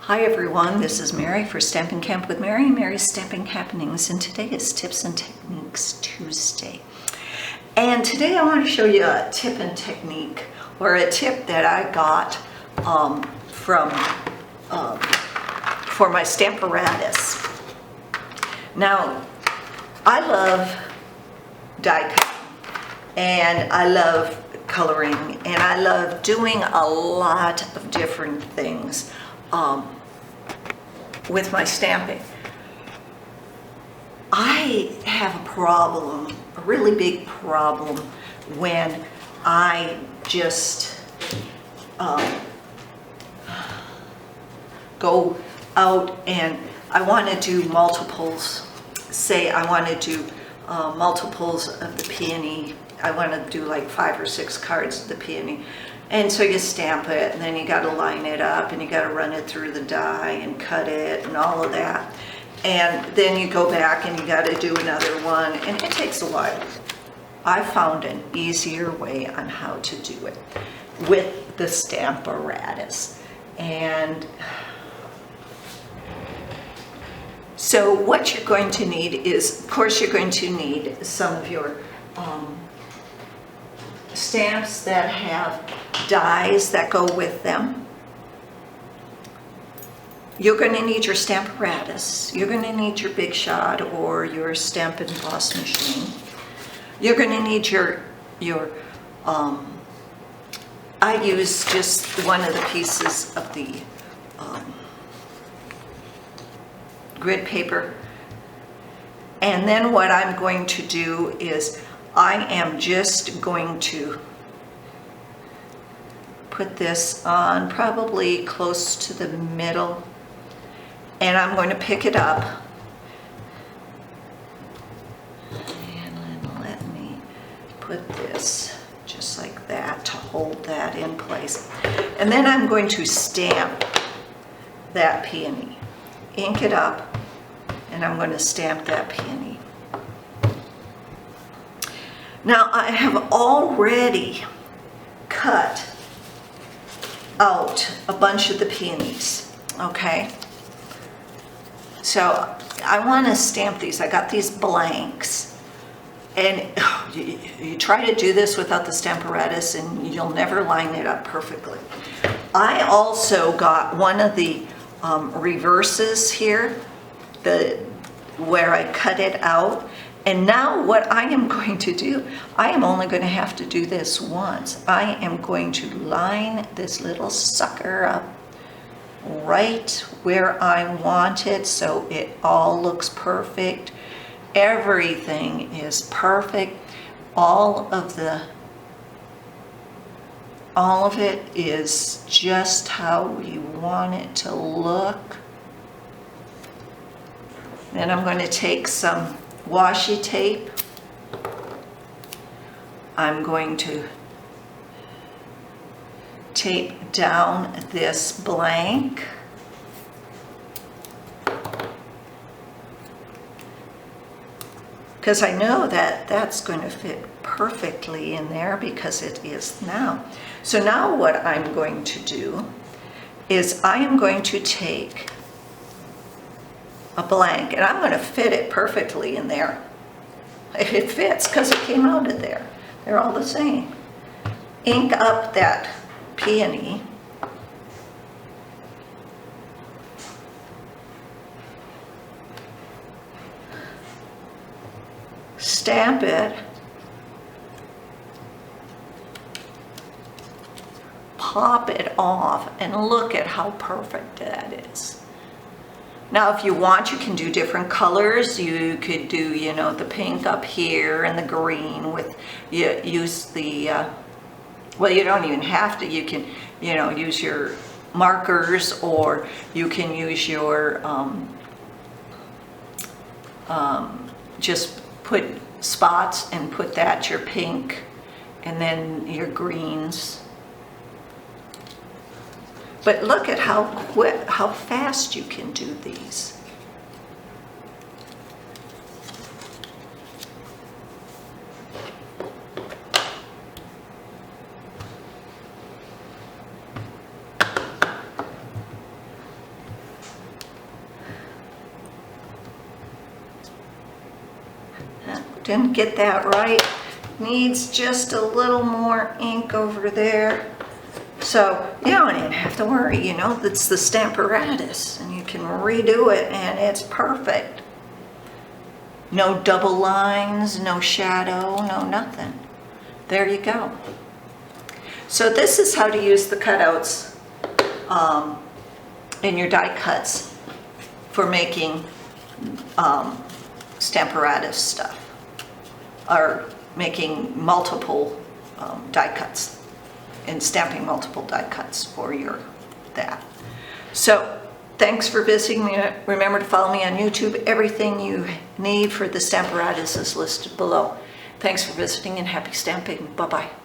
Hi everyone, this is Mary for Stampin' Camp with Mary, Mary's Stamping Happenings, and today is Tips and Techniques Tuesday. And today I want to show you a tip and technique, or a tip that I got for my Stamparatus. Now, I love die cutting, and I love coloring, and I love doing a lot of different things with my stamping. I have a problem, a really big problem, when I just go out and I want to do multiples. Say I want to do multiples of the peony. I want to do like 5 or 6 cards of the peony. And so you stamp it, and then you got to line it up, and you got to run it through the die and cut it and all of that. And then you go back and you got to do another one, and it takes a while. I found an easier way on how to do it with the Stamparatus. And so what you're going to need is, of course, you're going to need some of your stamps that have dies that go with them. You're going to need your Stamparatus. You're going to need your Big Shot or your Stampin' Boss machine. You're going to need your I use just one of the pieces of the grid paper. And then what I'm going to do is I am just going to put this on probably close to the middle, and I'm going to pick it up, and then let me put this just like that to hold that in place. And then I'm going to stamp that peony, ink it up, and I'm going to stamp that peony. Now I have already cut out a bunch of the peonies, okay? So I want to stamp these. I got these blanks, and you try to do this without the Stamparatus and you'll never line it up perfectly. I also got one of the reverses here, where I cut it out. And now what I am going to do, I am only going to have to do this once. I am going to line this little sucker up right where I want it so it all looks perfect. Everything is perfect. All of it is just how we want it to look. Then I'm going to take some washi tape. I'm going to tape down this blank. Because I know that that's going to fit perfectly in there because it is now. So now what I'm going to do is I am going to take a blank, and I'm going to fit it perfectly in there. It fits because it came out of there. They're all the same. Ink up that peony. Stamp it. Pop it off, and look at how perfect that is. Now, if you want, you can do different colors. You could do, you know, the pink up here and the green with, you use the, well, you don't even have to. You can, you know, use your markers, or you can use your, just put spots and put that your pink, and then your greens. But look at how quick, how fast you can do these. didn't get that right. Needs just a little more ink over there. So you don't even have to worry, you know, it's the Stamparatus and you can redo it and it's perfect. No double lines, no shadow, no nothing. There you go. So this is how to use the cutouts in your die cuts for making Stamparatus stuff, or making multiple die cuts and stamping multiple die cuts for your that. So thanks for visiting me. Remember to follow me on YouTube. Everything you need for the Stamparatus is listed below. Thanks for visiting and happy stamping. Bye-bye.